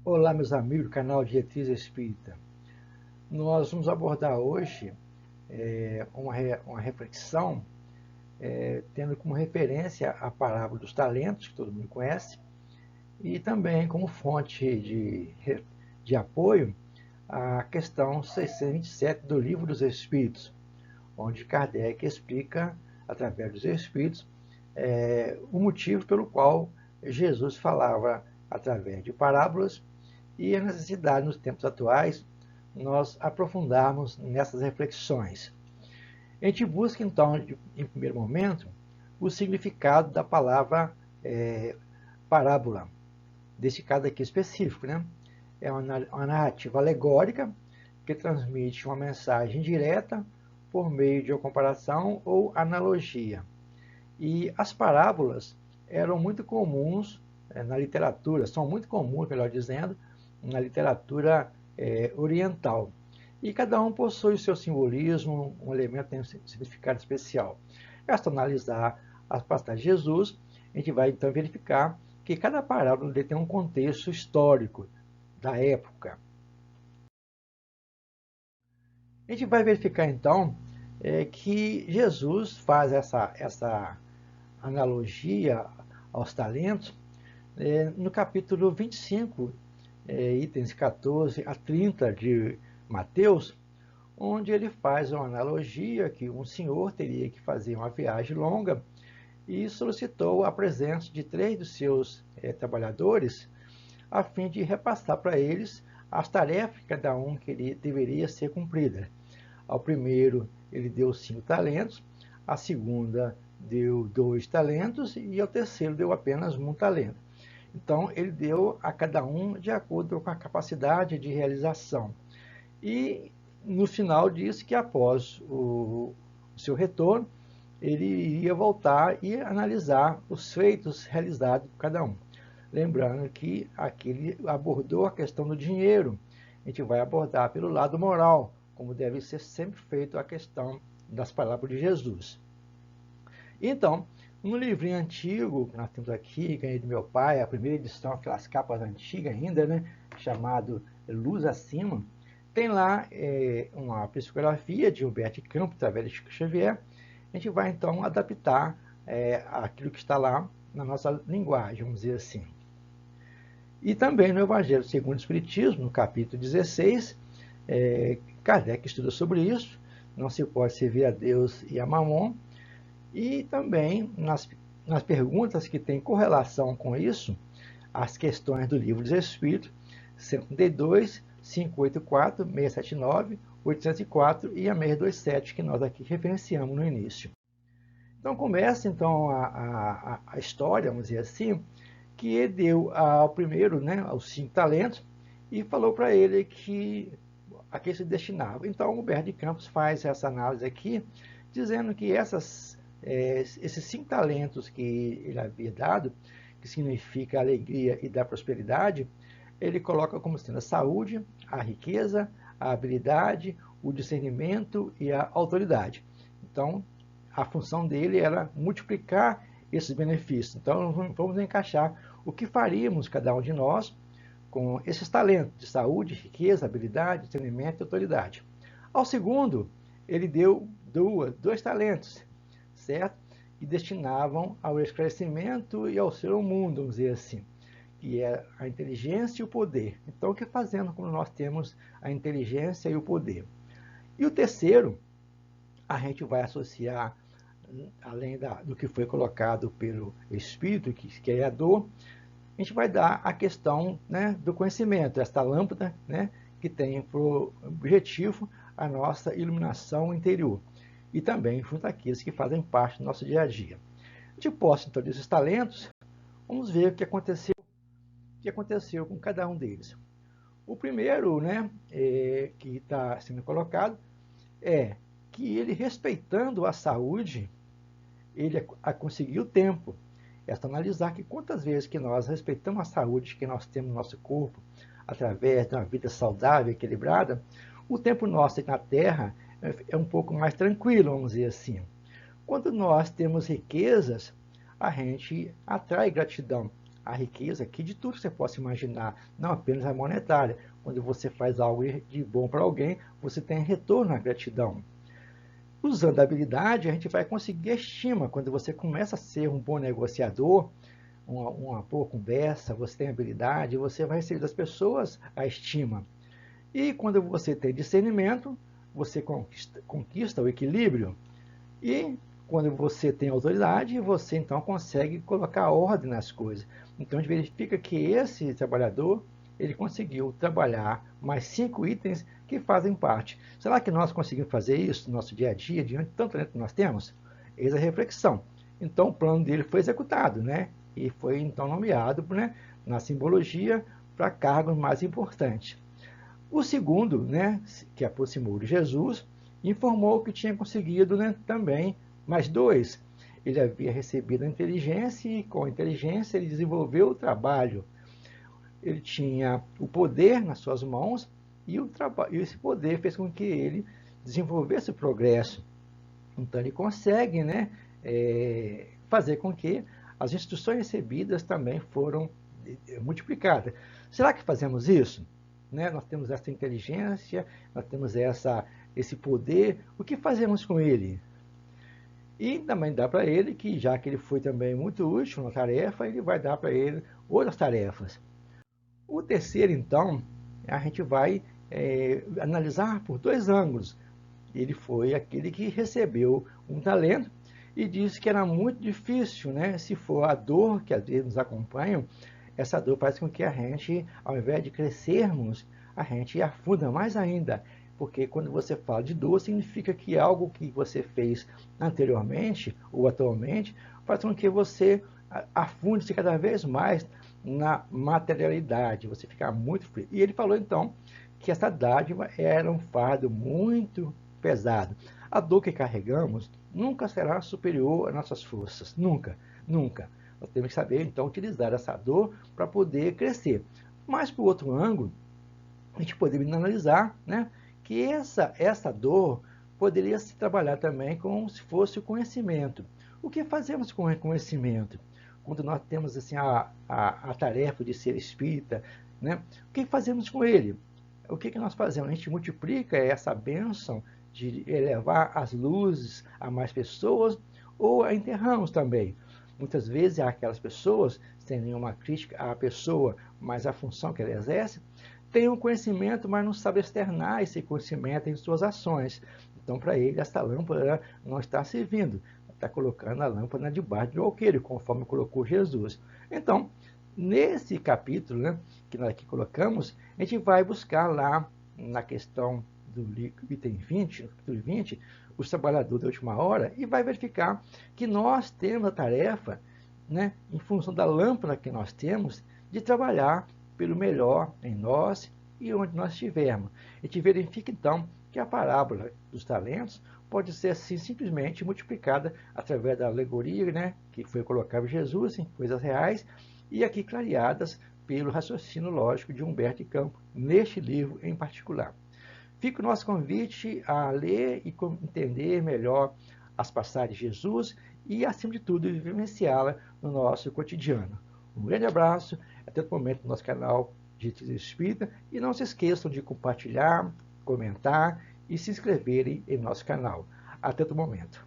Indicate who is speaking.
Speaker 1: Olá, meus amigos do canal Diretriz Espírita. Nós vamos abordar hoje uma reflexão tendo como referência a parábola dos talentos, que todo mundo conhece, e também como fonte de apoio a questão 627 do Livro dos Espíritos, onde Kardec explica, através dos Espíritos, o motivo pelo qual Jesus falava através de parábolas e a necessidade, nos tempos atuais, nós aprofundarmos nessas reflexões. A gente busca, então, em primeiro momento, o significado da palavra parábola, desse caso aqui específico, né? É uma narrativa alegórica que transmite uma mensagem direta por meio de uma comparação ou analogia. E as parábolas eram muito comuns na literatura, são muito comuns, melhor dizendo, na literatura oriental. E cada um possui o seu simbolismo, um elemento tem um significado especial. Basta analisar as passagens de Jesus, a gente vai então verificar que cada parábola tem um contexto histórico da época. A gente vai verificar então que Jesus faz essa analogia aos talentos no capítulo 25, itens 14 a 30 de Mateus, onde ele faz uma analogia que um senhor teria que fazer uma viagem longa e solicitou a presença de 3 dos seus trabalhadores a fim de repassar para eles as tarefas que cada um deveria ser cumprida. Ao primeiro ele deu 5 talentos, a segunda deu 2 talentos e ao terceiro deu apenas 1 talento. Então, ele deu a cada um de acordo com a capacidade de realização. E, no final, disse que após o seu retorno, ele iria voltar e analisar os feitos realizados por cada um. Lembrando que aqui ele abordou a questão do dinheiro. A gente vai abordar pelo lado moral, como deve ser sempre feito a questão das palavras de Jesus. Então, no livrinho antigo que nós temos aqui, ganhei do meu pai, a primeira edição, aquelas capas antigas ainda, né, chamado Luz Acima, tem lá uma psicografia de Humberto de Campos, através de Chico Xavier. A gente vai então adaptar aquilo que está lá na nossa linguagem, vamos dizer assim. E também no Evangelho segundo o Espiritismo, no capítulo 16, Kardec estuda sobre isso, não se pode servir a Deus e a Mamon, e também nas perguntas que têm correlação com isso, as questões do Livro dos Espíritos, 132, 584, 679, 804 e a 627, que nós aqui referenciamos no início. Então começa então a história, vamos dizer assim, que ele deu ao primeiro, né, os 5 talentos, e falou para ele que a que se destinava. Então, o Humberto de Campos faz essa análise aqui, dizendo que esses 5 talentos que ele havia dado, que significa a alegria e da prosperidade, ele coloca como sendo a saúde, a riqueza, a habilidade, o discernimento e a autoridade. Então, a função dele era multiplicar esses benefícios. Então, vamos encaixar o que faríamos, cada um de nós, com esses talentos de saúde, riqueza, habilidade, discernimento e autoridade. Ao segundo, ele deu 2 talentos, certo? Que destinavam ao esclarecimento e ao ser o mundo, vamos dizer assim, que é a inteligência e o poder. Então, o que fazendo quando nós temos a inteligência e o poder? E o terceiro, a gente vai associar, além do que foi colocado pelo Espírito, que é Criador, a gente vai dar a questão, né, do conhecimento, esta lâmpada, né, que tem por objetivo a nossa iluminação interior. E também junto àqueles que fazem parte do nosso dia a dia. De posse, então, desses talentos, vamos ver o que aconteceu com cada um deles. O primeiro, né, que está sendo colocado, é que ele, respeitando a saúde, ele conseguiu tempo. É só analisar que quantas vezes que nós respeitamos a saúde que nós temos no nosso corpo, através de uma vida saudável, equilibrada, o tempo nosso aqui na Terra é um pouco mais tranquilo, vamos dizer assim. Quando nós temos riquezas, a gente atrai gratidão. a riqueza aqui de tudo que você possa imaginar, não apenas a monetária. Quando você faz algo de bom para alguém, você tem retorno à gratidão. Usando a habilidade, a gente vai conseguir a estima. Quando você começa a ser um bom negociador, uma boa conversa, você tem habilidade, você vai receber das pessoas a estima. E quando você tem discernimento, você conquista o equilíbrio. E quando você tem autoridade, você então consegue colocar ordem nas coisas. Então a gente verifica que esse trabalhador, ele conseguiu trabalhar mais 5 itens que fazem parte. Será que nós conseguimos fazer isso no nosso dia a dia, diante de tanto talento que nós temos? Eis a reflexão. Então o plano dele foi executado, né? E foi então nomeado, né, na simbologia para cargos mais importantes. O segundo, né, que aproximou de Jesus, informou que tinha conseguido, né, também mais 2. Ele havia recebido a inteligência e com a inteligência ele desenvolveu o trabalho. Ele tinha o poder nas suas mãos e esse poder fez com que ele desenvolvesse o progresso. Então ele consegue, né, fazer com que as instruções recebidas também foram multiplicadas. Será que fazemos isso? Né? Nós temos essa inteligência, nós temos esse poder, o que fazemos com ele? E também dá para ele que, já que ele foi também muito útil na tarefa, ele vai dar para ele outras tarefas. O terceiro, então, a gente vai analisar por 2 ângulos. Ele foi aquele que recebeu um talento e disse que era muito difícil, né? Se for a dor que às vezes nos acompanha, essa dor faz com que a gente, ao invés de crescermos, a gente afunda mais ainda. Porque quando você fala de dor, significa que algo que você fez anteriormente ou atualmente faz com que você afunde-se cada vez mais na materialidade, você fica muito frio. E ele falou então que essa dádiva era um fardo muito pesado. A dor que carregamos nunca será superior às nossas forças, nunca, nunca. Nós temos que saber então utilizar essa dor para poder crescer. Mas por outro ângulo, a gente poderia analisar, né, que essa dor poderia se trabalhar também como se fosse o conhecimento. O que fazemos com o conhecimento? Quando nós temos assim, a tarefa de ser espírita, né? O que fazemos com ele? O que nós fazemos? A gente multiplica essa bênção de elevar as luzes a mais pessoas ou a enterramos também. Muitas vezes há aquelas pessoas, sem nenhuma crítica à pessoa, mas à função que ela exerce, tem um conhecimento, mas não sabe externar esse conhecimento em suas ações. Então, para ele, essa lâmpada não está servindo. Está colocando a lâmpada debaixo do alqueire, conforme colocou Jesus. Então, nesse capítulo, né, que nós aqui colocamos, a gente vai buscar lá na questão do item 20, no capítulo 20, os trabalhadores da última hora, e vai verificar que nós temos a tarefa, né, em função da lâmpada que nós temos, de trabalhar pelo melhor em nós e onde nós estivermos. A gente verifica então que a parábola dos talentos pode ser assim simplesmente multiplicada através da alegoria, né, que foi colocada em Jesus em coisas reais, e aqui clareadas pelo raciocínio lógico de Humberto de Campos, neste livro em particular. Fica o nosso convite a ler e entender melhor as passagens de Jesus e, acima de tudo, vivenciá-la no nosso cotidiano. Um grande abraço, até o momento no nosso canal de Espírita, e não se esqueçam de compartilhar, comentar e se inscreverem em nosso canal. Até o momento.